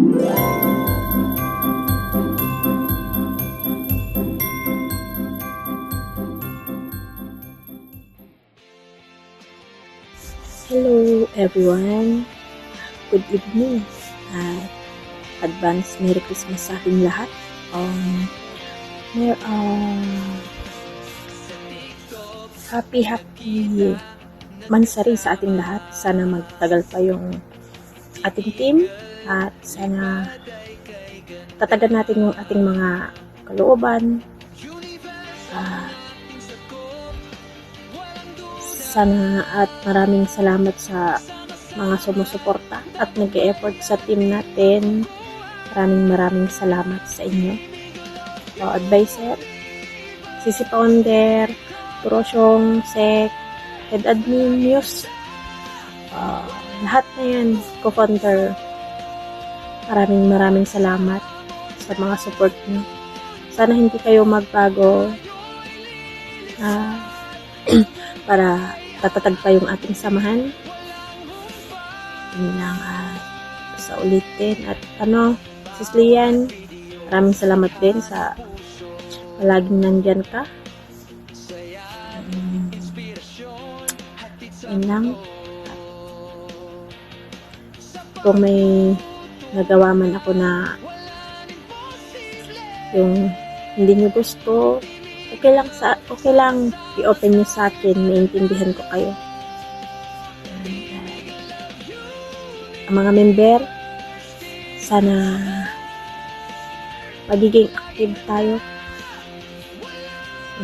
Hello everyone, good evening at advance Merry Christmas sa ating lahat. Happy Mansari sa ating lahat. Sana magtagal pa yung ating team at sana tatagan natin yung ating mga kalooban. Sana at maraming salamat sa mga sumusuporta at nag-e-effort sa team natin. Maraming salamat sa inyo. Advisor, Sisi Founder, Turosyong, Sek, Head Admin, News, lahat na yan, Co-Founder. Maraming salamat sa mga support niyo. Sana hindi kayo magbago para tatatag pa yung ating samahan. Yun lang sa ulitin. At Sis Lian, maraming salamat din sa palaging nandyan ka. Yun lang. Kung may nagawa man ako na yung hindi nyo gusto, okay lang i-open nyo sa akin, maintindihan ko kayo. Ang mga member, sana magiging active tayo.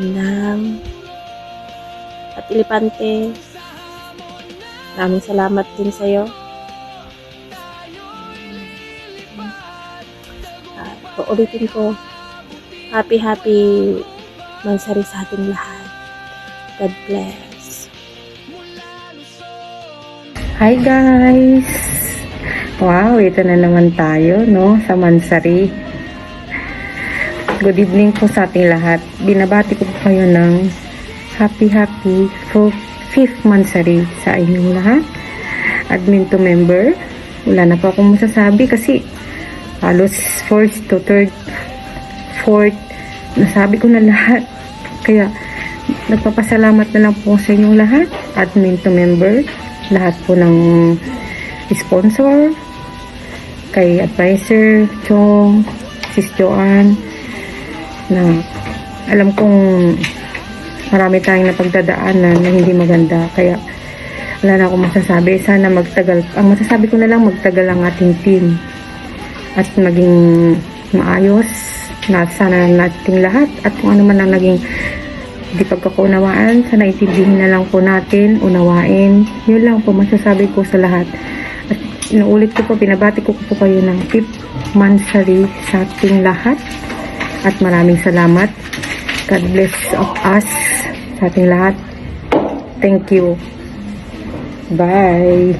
Yun lang. At Elepante, maraming salamat din sa'yo. Uulitin ko, happy Mansari sa ating lahat. God bless. Hi guys! Wow, ito na naman tayo, no? Sa Mansari. Good evening po sa ating lahat. Binabati ko po kayo ng happy 5th Mansari sa inyong lahat. Admin to member. Wala na po akong masasabi kasi halos 1st to 3rd, 4th, nasabi ko na lahat. Kaya nagpapasalamat na lang po sa inyong lahat, admin to member, lahat po ng sponsor, kay advisor Chong, Sis Joanne, na alam kong marami tayong napagdadaanan na hindi maganda. Kaya wala na akong masasabi. Sana magtagal. Ang masasabi ko na lang, magtagal ang ating team at maging maayos na sana nating lahat, at kung ano man ang naging di pagkakunawaan, sana intindihin na lang po natin, unawain. Yun lang po masasabi ko sa lahat. At inuulit ko po, binabati ko po kayo ng 5th Mansari sa ating lahat, at maraming salamat. God bless of us sa ating lahat. Thank you. Bye.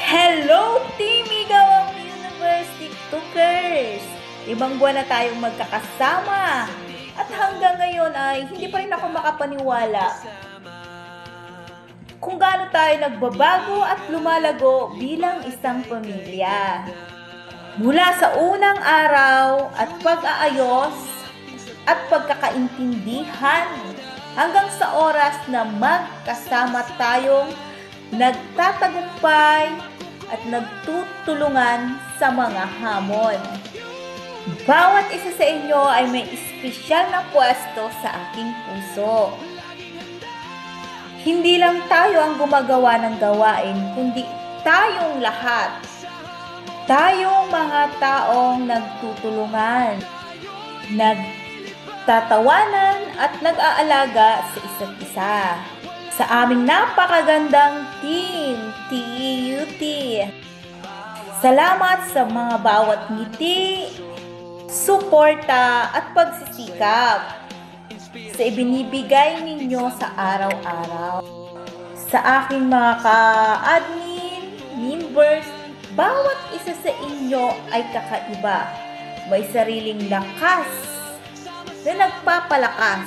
Hello, Team Igawang Universe TikTokers! Ibang buwan na tayong magkakasama. At hanggang ngayon ay hindi pa rin ako makapaniwala kung gaano tayo nagbabago at lumalago bilang isang pamilya. Mula sa unang araw at pag-aayos at pagkakaintindihan hanggang sa oras na magkasama tayong nagtatagumpay at nagtutulungan sa mga hamon. Bawat isa sa inyo ay may espesyal na pwesto sa aking puso. Hindi lang tayo ang gumagawa ng gawain, kundi tayong lahat. Tayong mga taong nagtutulungan, nagtatawanan at nag-aalaga sa isa't isa. Sa aming napakagandang team, TEUT. Salamat sa mga bawat ngiti, suporta at pagsisikap sa ibinibigay ninyo sa araw-araw. Sa aking mga ka-admin, members, bawat isa sa inyo ay kakaiba. May sariling lakas na nagpapalakas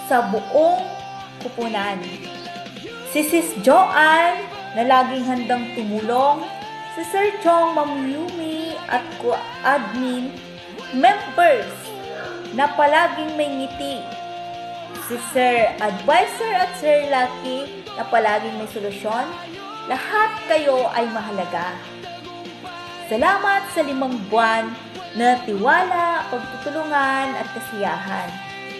sa buong kupunan. Si Sis Joanne na laging handang tumulong, si Sir Chong, Ma'am Yumi at co-admin members na palaging may ngiti, si Sir Advisor at Sir Lucky na palaging may solusyon. Lahat kayo ay mahalaga. Salamat sa 5 buwan na tiwala, pagtutulungan at kasiyahan.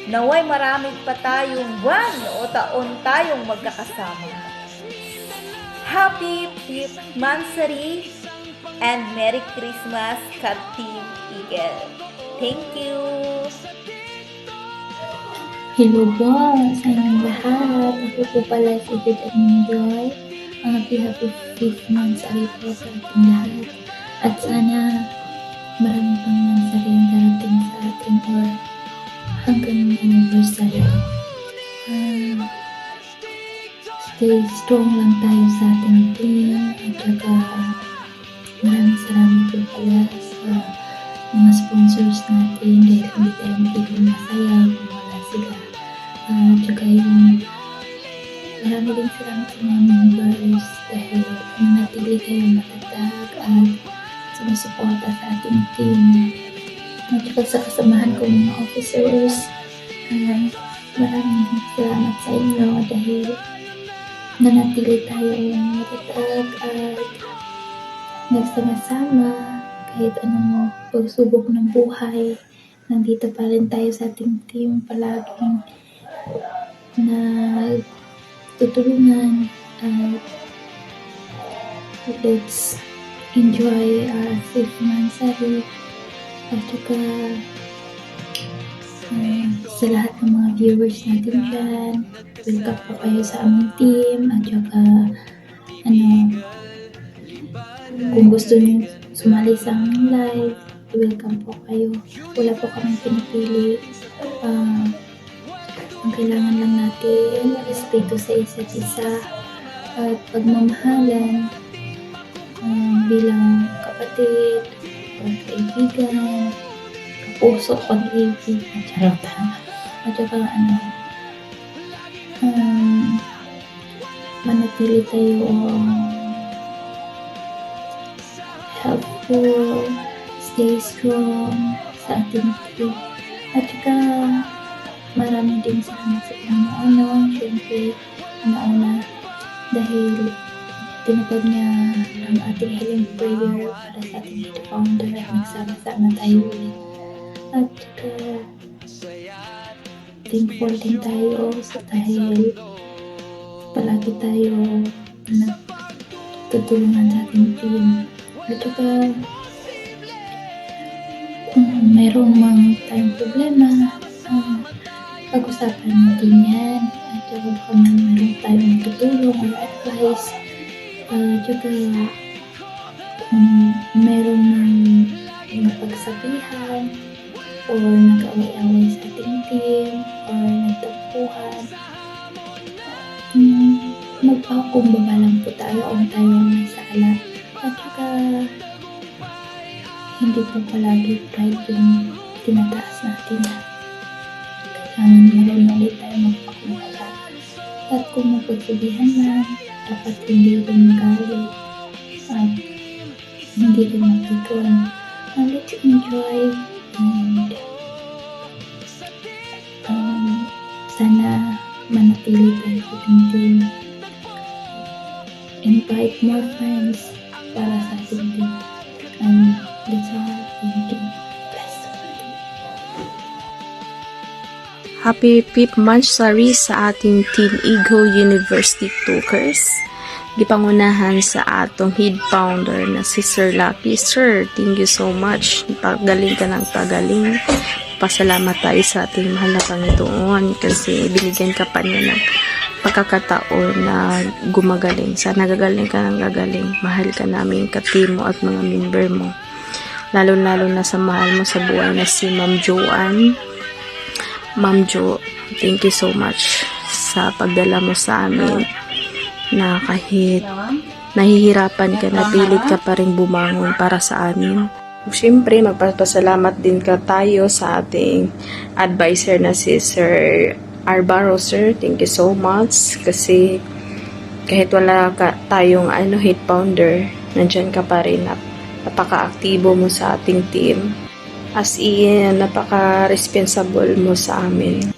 Naway marami pa tayong buwan o taon tayong magkakasama. Happy 5th Mansari and Merry Christmas, Ka-Team Eagle. Thank you! Hello po sa inyong lahat. Ako po pala si Good and Joy. Happy 5th Mansari po sa ating lahat. At sana marami pang Mansari ang darating sa atin or hanggang anniversary. Stay strong lang tayo sa ating team. At saka maraming salamat po pala sa mga sponsors natin dahil hindi tayo magiging masaya kung wala sila. At saka yung marami din salamat sa mga members dahil nanatili kayo matatag at sumusuporta sa ating team. At saka sa kasamahan ko mga officers, maraming salamat sa inyo dahil nanatili tayo matatag at nagsama-sama kahit anong pagsubok ng buhay. Nandito pa rin tayo sa ating team palaging na tutulungan at let's enjoy our 5th Mansari. At saka sa lahat ng mga viewers natin dyan, welcome po kayo sa aming team. At saka kung gusto niyo sumali sa aming live, welcome po kayo. Wala po kaming pinipili. Ang kailangan lang natin respeto sa isa't isa at pagmamahalan bilang kapatid, kaibigan, kapuso, pag-ibig, at saka manatili tayo helpful, stay strong sa ating team. At saka marami din salamat sa Panginoon, syempre nauna dahil tinupad niya ang ating healing prayer para sa ating head founder at nagsama-sama tayo ulit. At saka thankful din tayo dahil palagi tayo nagtutulungan sa ating team. At saka mayroong mga tayong problema, pag-usapan natin yan. At saka kung mayroong tayong tutulong or advice, at saka mayroong mga pagsabihan or nag-away-away sa ating team or nagtampuhan, magpakumbaba lang po tayo o tayong may sala. At saka hindi po palagi pride yung tinataas natin. Kailangan marunong ulit tayo magpakumbaba. At kung mapagsabihan man, dapat hindi rin magalit at hindi rin magpikon. Let's enjoy and sana manatili tayo sa ating team. Invite more friends para sa ating team. And that's all. Thank you. Bless. Happy 5th Mansari sa ating Team Eagle University Talkers. Gipangunahan sa atong head founder na si Sir Lucky. Sir, thank you so much. Pagaling ka ng pagaling. Pasalamat tayo sa ating mahal na Panginoon kasi binigyan ka pa niya ng pagkakataon na gumagaling. Sana gagaling ka ng gagaling. Mahal ka namin, ka-team mo at mga member mo. Lalo-lalo na sa mahal mo sa buhay na si Ma'am Joanne. Ma'am Jo, thank you so much sa pagdala mo sa amin na kahit nahihirapan ka, napilit ka pa rin bumangon para sa amin. Siyempre, magpapasalamat din ka tayo sa ating advisor na si Sir Arbaro. Sir, thank you so much kasi kahit wala tayong head founder, nandyan ka pa rin. Napaka-aktibo mo sa ating team. As in, napaka-responsible mo sa amin.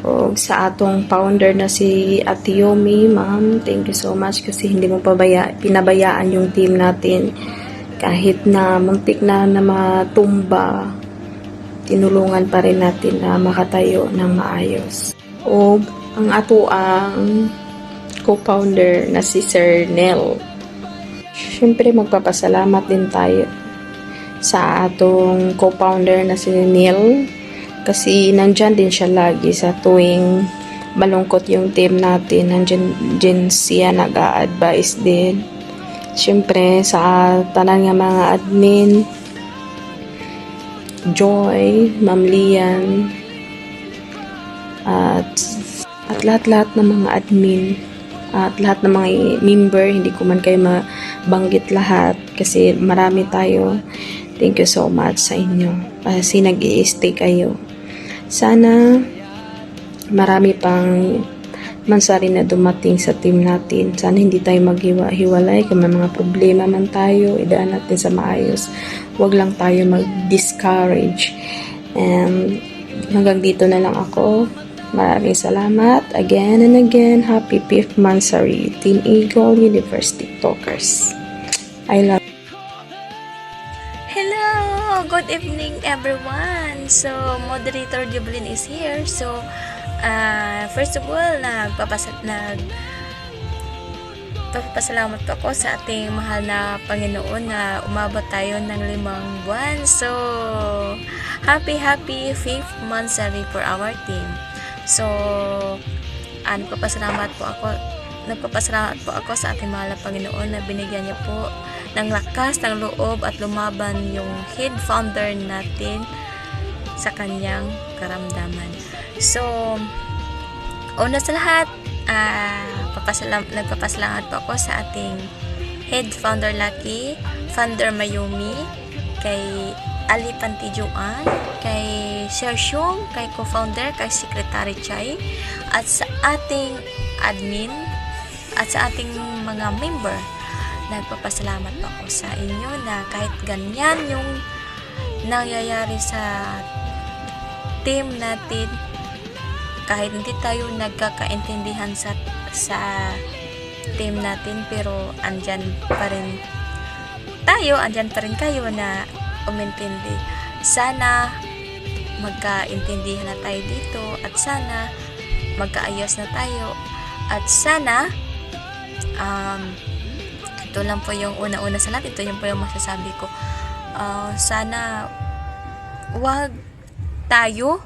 O sa atong founder na si Ate Yomi, ma'am, thank you so much kasi hindi mo pinabayaan yung team natin. Kahit na muntik na matumba, tinulungan pa rin natin na makatayo ng maayos. O ang ang co-founder na si Sir Nel. Siyempre magpapasalamat din tayo sa atong co-founder na si Neil kasi nandyan din siya lagi sa tuwing malungkot yung team natin. Nandyan siya nag-a-advise din. Siyempre sa tanan nga mga admin, Joy, Ma'am Lian, at lahat-lahat ng mga admin at lahat ng mga member, hindi ko man kayo mabanggit lahat kasi marami tayo. Thank you so much sa inyo kasi nag-i-stay kayo. Sana marami pang mansari na dumating sa team natin. Sana hindi tayo maghiwalay. Kung may mga problema man tayo, idaan natin sa maayos. Huwag lang tayo mag-discourage. And hanggang dito na lang ako. Maraming salamat. Again and again, happy 5th Mansari Team Eagle University Talkers. I love you. Hello! Good evening everyone! So, Moderator Jublin is here. So, first of all, nagpapasalamat po ako sa ating mahal na Panginoon na umabot tayo ng 5 buwan. So, happy 5th Mansari for our team. So, nagpapasalamat po ako sa ating mahal na Panginoon na binigyan niya po ng lakas, ng loob at lumaban yung head founder natin sa kanyang karamdaman. So, una sa lahat, nagpapasalamat po ako sa ating head founder Lucky, founder Mayumi, kay Ali Pantijuan, kay Sir Xiong, kay co-founder, kay Secretary Chai, at sa ating admin, at sa ating mga member. Nagpapasalamat po ako sa inyo na kahit ganyan yung nangyayari sa team natin, kahit hindi tayo nagkakaintindihan sa team natin, pero andyan pa rin kayo na umintindi. Sana magkaintindihan na tayo dito at sana magkaayos na tayo at sana ito lang po yung una-una sa lahat, ito yung po yung masasabi ko. Sana wag kayo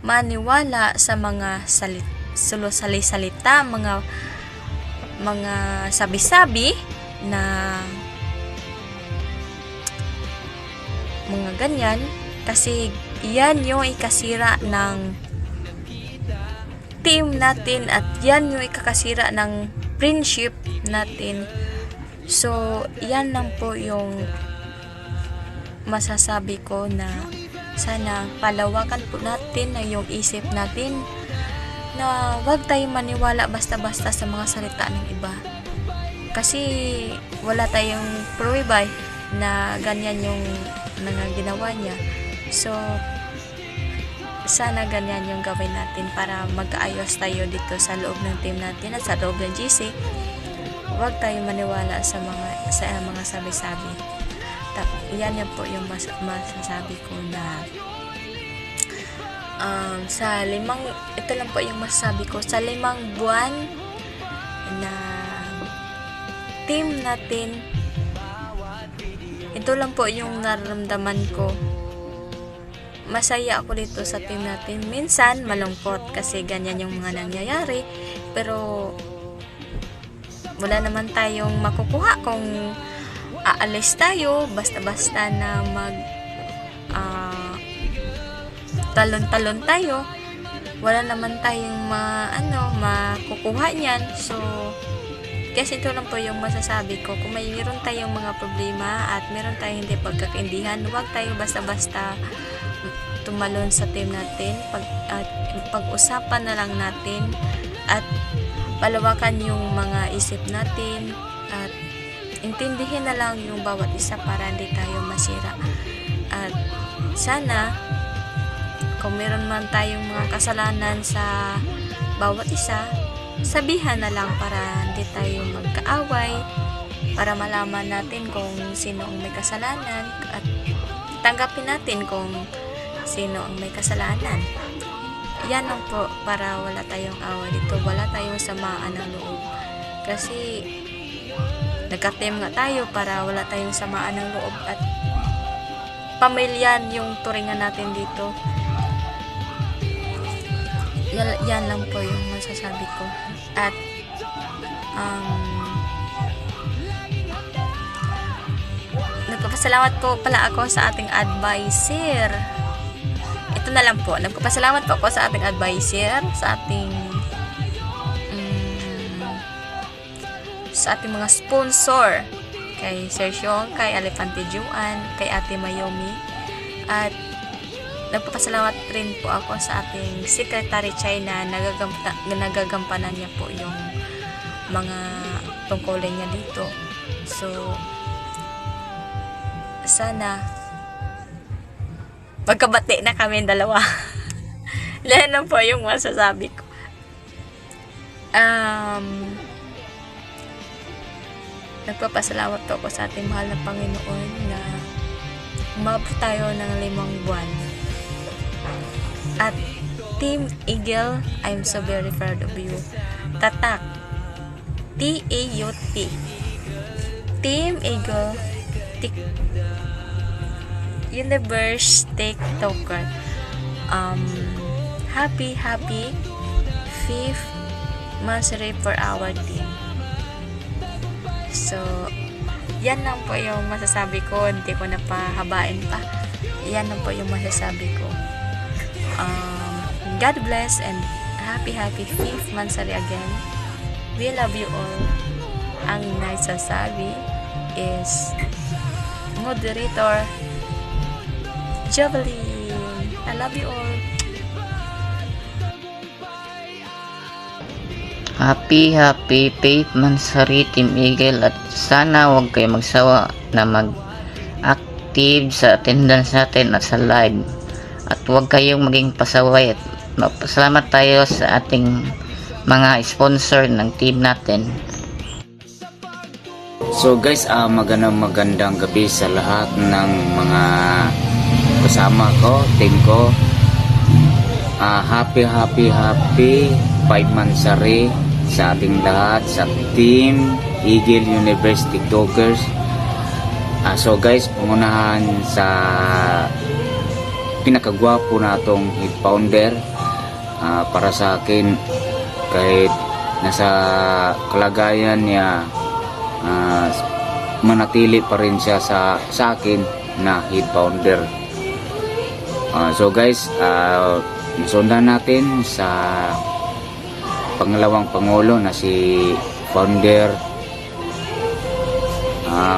maniwala sa mga salita, mga sabi-sabi na mga ganyan, kasi yan yung ikasira ng team natin at yan yung ikakasira ng friendship natin. So, yan lang po yung masasabi ko, na sana palawakan po natin na yung isip natin, na wag tayong maniwala basta-basta sa mga salita ng iba. Kasi wala tayong pruweba na ganyan yung mga ginawa niya. So, sana ganyan yung gawin natin para magkaayos tayo dito sa loob ng team natin at sa loob ng GC. Huwag tayo maniwala sa mga sabi-sabi. Yan po yung masasabi ko na ito lang po yung masasabi ko sa 5 buwan na team natin. Ito lang po yung nararamdaman ko. Masaya ako dito sa team natin. Minsan malungkot kasi ganyan yung mga nangyayari, pero wala naman tayong makukuha kung aalis tayo basta-basta na talon-talon tayo. Wala naman tayong makukuha niyan. So, kasi ito lang po yung masasabi ko. Kung mayroon tayong mga problema at meron tayong hindi pagkakaintindihan, huwag tayo basta-basta tumalon sa team natin. Pag-usapan na lang natin at palawakan yung mga isip natin at intindihin na lang yung bawat isa para hindi tayo masira. At sana kung meron man tayong mga kasalanan sa bawat isa, sabihan na lang para hindi tayo magkaaway, para malaman natin kung sino ang may kasalanan at tanggapin natin kung sino ang may kasalanan. Yan lang po, para wala tayong away dito, wala tayong samaan ng loob. Kasi nagka-team nga tayo para wala tayong samaan ng loob at pamilyan yung turingan natin dito. Yan lang po yung masasabi ko. At nagpapasalamat po pala ako sa ating advisor. Ito na lang po, nagpapasalamat po ako sa ating advisor, sa ating mga sponsor, kay Sir Xiong, kay Alipante Juan, kay Ate Mayumi, at nagpapasalamat rin po ako sa ating Secretary Chay na nagagampanan niya po yung mga tungkulin niya dito. So, sana magkabati na kami dalawa. Yan po yung masasabi ko. Nagpapasalamat po ako sa ating mahal na Panginoon na umabot tayo ng 5 buwan. At Team Eagle, I'm so very proud of you. Tatak, T-A-U-T, Team Eagle Universe TikToker. Happy 5th anniversary for our team. So, yan lang po yung masasabi ko. Hindi ko na pahabain pa. Yan lang po yung masasabi ko. God bless and happy 5th anniversary again. We love you all. Ang nagsasabi is Moderator Javelin. I love you all. Happy 5th anniversary Team Eagle, at sana huwag kayo magsawa na mag-active sa attendance natin at sa live, at huwag kayong maging pasaway, at magpasalamat tayo sa ating mga sponsor ng team natin. So guys, magandang gabi sa lahat ng mga kasama ko, team ko. Happy 5th anniversary sa ating lahat, sa Team Eagle Universe TikTokers. So guys, pangunahan sa pinakagwapo natong head founder, para sa akin, kahit nasa kalagayan niya, manatili pa rin siya sa akin na head founder. So guys, nasundan natin sa pangalawang pangulo na si founder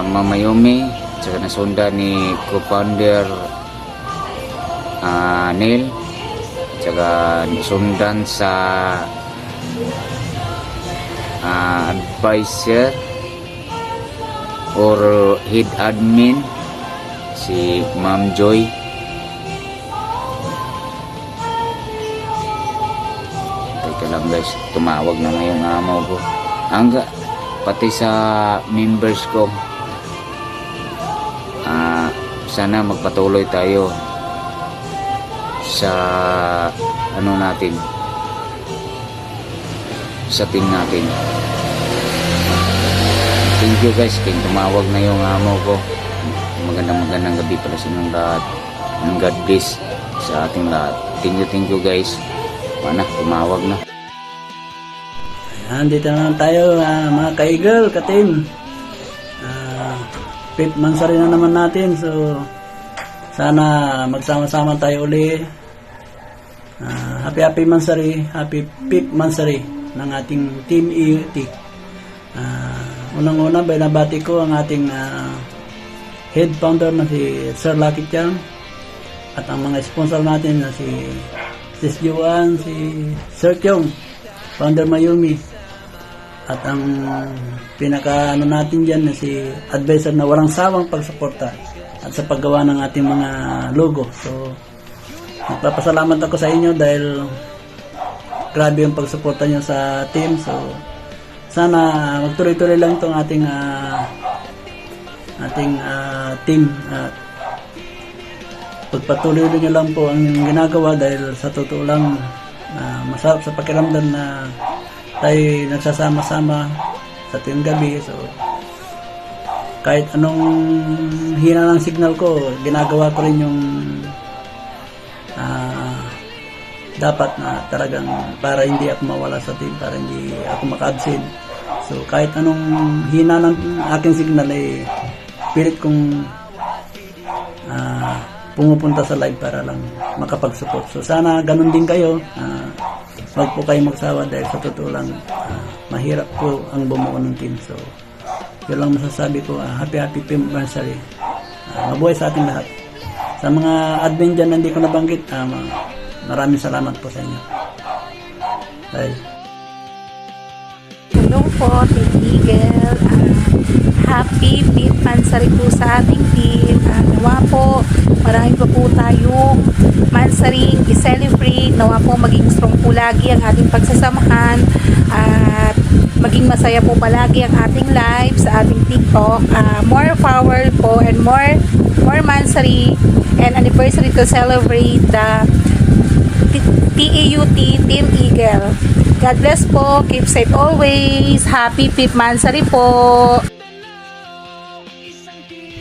Mama Yumi, saka nasundan ni co-founder Neil, saka nasundan sa advisor or head admin si Ma'am Joy. Lang guys, tumawag na ngayong amo ko. Pati sa members ko, sana magpatuloy tayo sa natin, sa team natin. Thank you guys, kaya tumawag na yung amo ko. Magandang gabi pala sa inyong lahat. God bless sa ating lahat. Thank you guys. Mana, tumawag na. Andito na tayo, mga ka-Eagle, ka-team. 5th anniversary na naman natin. So, sana magsama-sama tayo uli. Happy anniversary, happy 5th anniversary ng ating Team EUT. Unang-una, binabati ko ang ating head founder na si Sir Lucky Chang, at ang mga sponsor natin na si Sis Juan, si Sir Tiong, Founder Mayumi, At ang pinaka ano natin dyan na si advisor na walang sawang pagsuporta at sa paggawa ng ating mga logo. So, nagpapasalamat ako sa inyo dahil grabe yung pagsuporta nyo sa team. So, sana magtuloy-tuloy lang itong ating team. Pagpatuloy nyo lang po ang ginagawa dahil sa totoo lang masarap sa pakiramdam na tayo nagsasama-sama sa tuwing gabi. So, kahit anong hina ng signal ko, ginagawa ko rin yung dapat na talagang para hindi ako mawala sa team, para hindi ako maka-absent. So, kahit anong hina ng aking signal ay pilit kong pumupunta sa live para lang makapag-support. So, sana ganun din kayo. Huwag po kayo magsawa dahil sa totoo lang mahirap po ang bumuo ng team. So, yun lang masasabi ko. Happy 5th anniversary. Mabuhay sa ating lahat. Sa mga admin dyan na hindi ko nabanggit, maraming salamat po sa inyo. Bye. Hello po, Team Eagle. Happy 5th anniversary po sa ating team. Nawa po, marami pa po tayong mansaring i-celebrate. Nawa po maging strong po lagi ang ating pagsasamahan at maging masaya po palagi ang ating live sa ating TikTok. More power po and more mansaring and anniversary to celebrate the TAUT Team Eagle. God bless po. Keep safe always. Happy 5th anniversary po.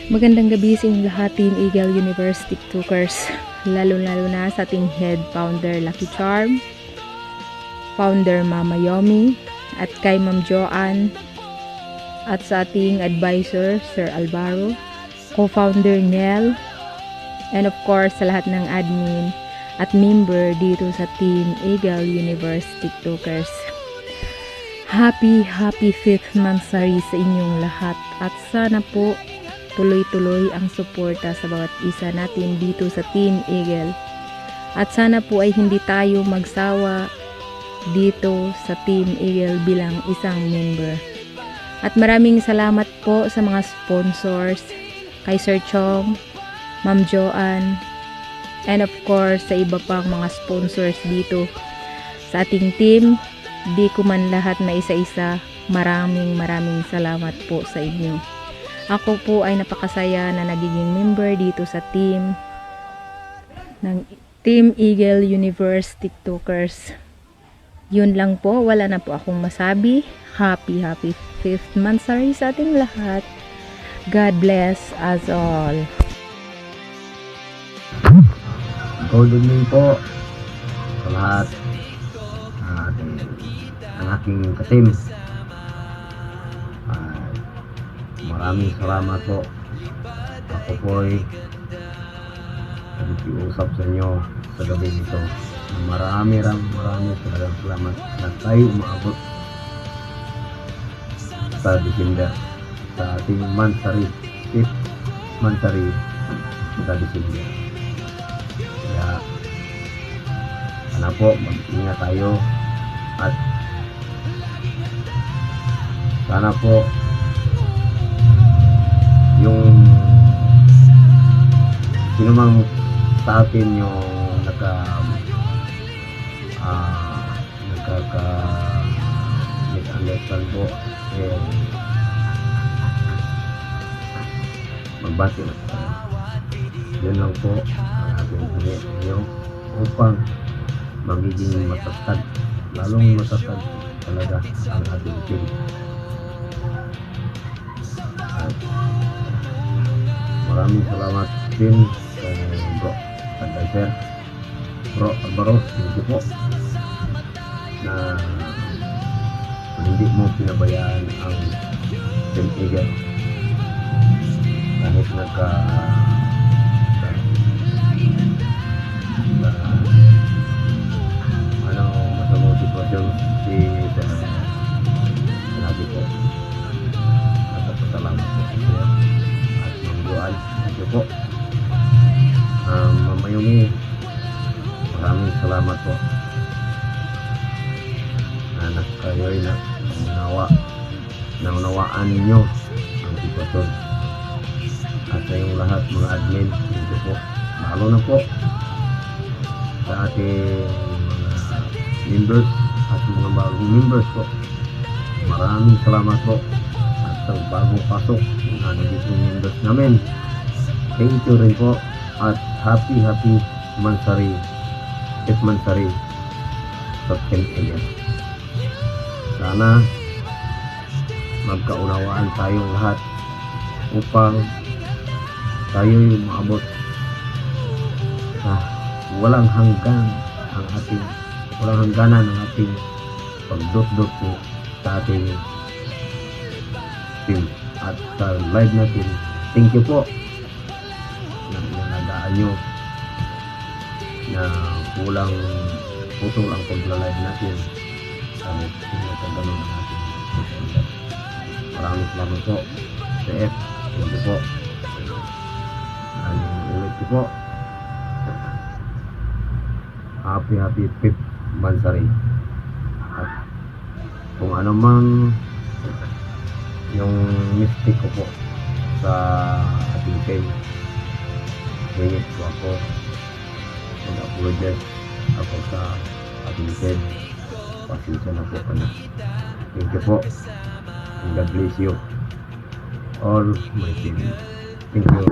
Magandang gabi sa inyong lahat, Team Eagle Universe TikTokers. Lalo-lalo na sa ating head founder Lucky Charm, founder Mama Yomi, at kay Ma'am Joanne, at sa ating advisor Sir Alvaro, co-founder Nel, and of course sa lahat ng admin at member dito sa Team Eagle Universe TikTokers. Happy 5th anniversary sa inyong lahat at sana po tuloy-tuloy ang suporta sa bawat isa natin dito sa Team Eagle. At sana po ay hindi tayo magsawa dito sa Team Eagle bilang isang member. At maraming salamat po sa mga sponsors, kay Sir Chong, Ma'am Joanne, and of course sa iba pang mga sponsors dito sa ating team. Di ko man lahat na isa-isa, maraming salamat po sa inyo. Ako po ay napakasaya na nagiging member dito sa team ng Team Eagle Universe TikTokers. Yun lang po, wala na po akong masabi. Happy 5th anniversary sa ating lahat. God bless us all. Good evening po sa lahat ng aking ka-team. Maraming salamat po. Ako po ay nag-iusap sa inyo sa gabi nito. Marami talagang salamat na tayo umaabot sa December sa ating monthly 5th monthly sa December. Kaya sana po mag-ingat tayo at sana po yung sino mang sa atin yung nagka-understand po magbati na tayo. Yun lang po ang ating pinili upang magiging matatag, lalong matatag talaga ang ating team. Maraming salamat din kay Bro Advisor Bro Alvaro, thank you po na hindi mo pinabayaan ang Team Eagle kahit masamang sitwasyon si sinabi po. Salamat po sa iyo at Ma'am thank you po. Mama Yumi, maraming salamat po na kayo'y nawa naunawaan ninyo ang sitwasyon. At sa yung lahat mga admin, thank you po. Lalo na po sa ating mga members at mga bagong members po. Maraming salamat po. At sa bagong pasok na naging members namin, thank you rin po. At happy Mansari, Pip Mansari sa Kenya. Sana magkaunawaan tayong lahat upang tayo'y maabot sa walang hangganan ang ating pagdot-dot po sa ating team at sa live natin. Thank you po na nanagaan nyo na kulang putol ang pagla-live natin kahit pinagkagano ng ating content. Maraming salamat po sa F. Thank you po. Ulit ko po. Happy Pip Mansari. At kung ano mang yung mistake ko po sa ating team, ngayit po ako mag-apologize ako sa ating team. Pasensya na po ano. Thank you po, and God bless you all my team. Thank you.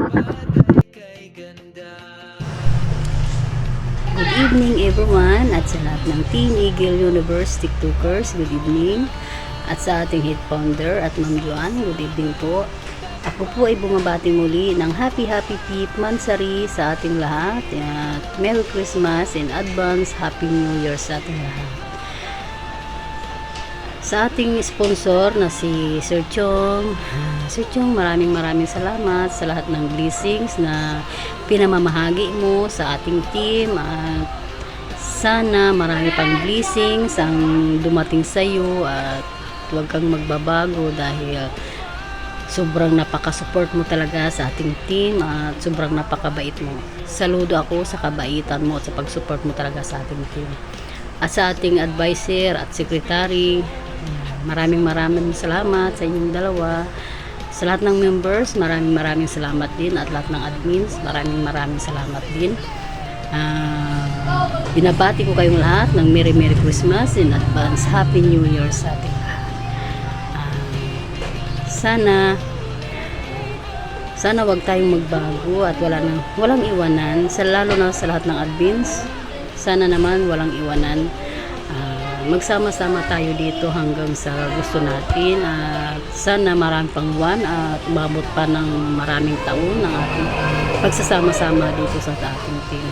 Good evening everyone at sa lahat ng Team Eagle Universe TikTokers, good evening. At sa ating head founder at Ma'am Joan, good evening po. Ako po ay bumabati muli ng Happy Pip Mansari sa ating lahat. At Merry Christmas and advance Happy New Year sa ating lahat. Sa ating sponsor na si Sir Chong. Sir Chong, maraming salamat sa lahat ng blessings na pinamamahagi mo sa ating team. At sana marami pang blessings ang dumating sa iyo at huwag kang magbabago dahil sobrang napaka-support mo talaga sa ating team at sobrang napakabait mo. Saludo ako sa kabaitan mo at sa pag-support mo talaga sa ating team. At sa ating advisor at secretary, maraming salamat sa inyong dalawa. Sa lahat ng members, maraming salamat din. At lahat ng admins, maraming salamat din. Binabati ko kayong lahat ng Merry Christmas in advance. Happy New Year sa ating lahat. Sana wag tayong magbago at walang iwanan, lalo na sa lahat ng admins. Sana naman walang iwanan. Magsama-sama tayo dito hanggang sa gusto natin at sana marami pang buwan at umabot pa ng maraming taon ng ating pagsasama-sama dito sa ating team.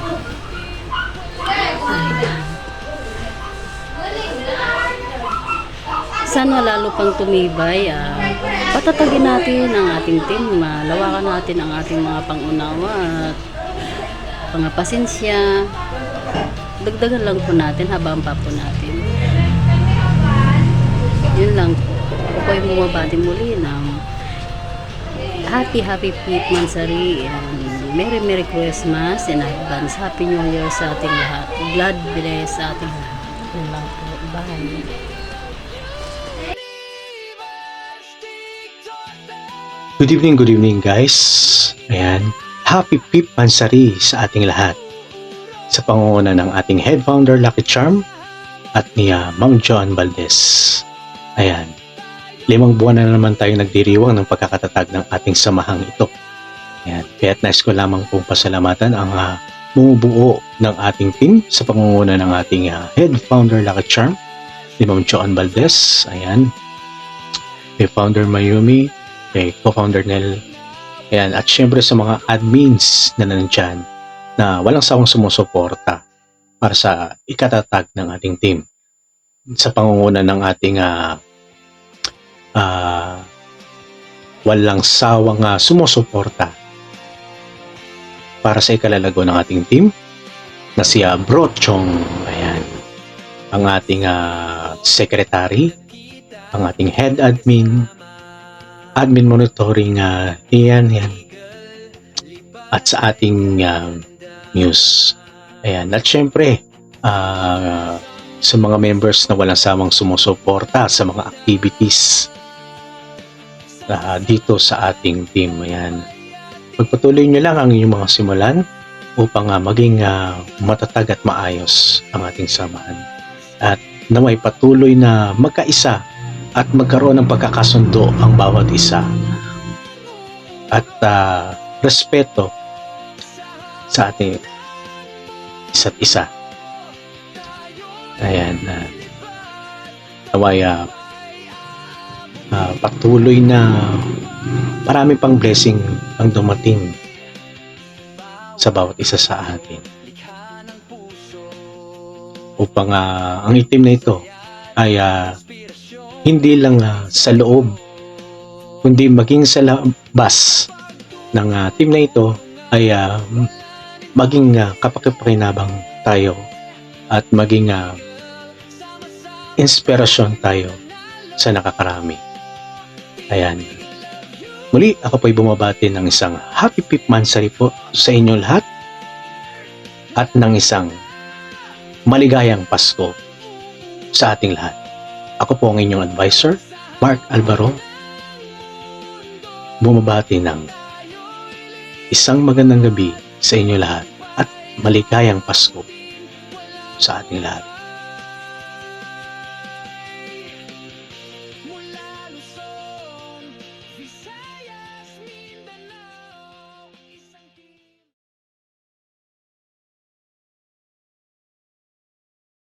Sana lalo pang tumibay, patatagin natin ang ating team, malawakan natin ang ating mga pangunawa at mga pasensya. Dagdagan lang po natin, habang pa po natin. Yun lang po. Ako ay bumabati muli ng Happy Pip Mansari and Merry Christmas and advance Happy New Year sa ating lahat. God bless sa ating lahat. Yun lang po. Bye. Good evening guys. Ayan, Happy Pip Mansari sa ating lahat. Sa pangunguna ng ating head founder Lucky Charm at ni Ma'am Joan Valdez. Ayan, 5 buwan na naman tayo nagdiriwang ng pagkakatatag ng ating samahang ito. Ayan, kaya't nais ko lamang pong pasalamatan ang bumubuo ng ating team sa pangunguna ng ating head founder Lucky Charm, ni Ma'am Joan Valdez. Ayan, kay founder Mayumi, kay co-founder Nel, ayan, at syempre sa mga admins na nandyan na walang sawang sumusuporta para sa ikatatag ng ating team sa pangunguna ng ating walang sawang sumusuporta para sa ikalalago ng ating team na si Bro Chong. Ayan, ang ating secretary, ang ating head admin monitoring, yan, at sa ating news. Ayan, at syempre sa mga members na walang samang sumusuporta sa mga activities dito sa ating team. Ayan. Pagpatuloy nyo lang ang inyong mga simulan upang maging matatag at maayos ang ating samahan. At naway patuloy na magkaisa at magkaroon ng pagkakasundo ang bawat isa. At respeto sa ating isa't isa. Ayan. Naway patuloy na marami pang blessing ang dumating sa bawat isa sa atin. Upang ang itim na ito ay hindi lang sa loob, kundi maging sa labas ng team na ito ay maging kapakipakinabang tayo at maging inspirasyon tayo sa nakakarami. Ayan. Muli, ako po'y bumabati ng isang Happy 5th Mansari po sa inyo lahat at ng isang maligayang Pasko sa ating lahat. Ako po ang inyong advisor, Mark Alvaro, bumabati ng isang magandang gabi sa inyo lahat at maligayang Pasko sa ating lahat.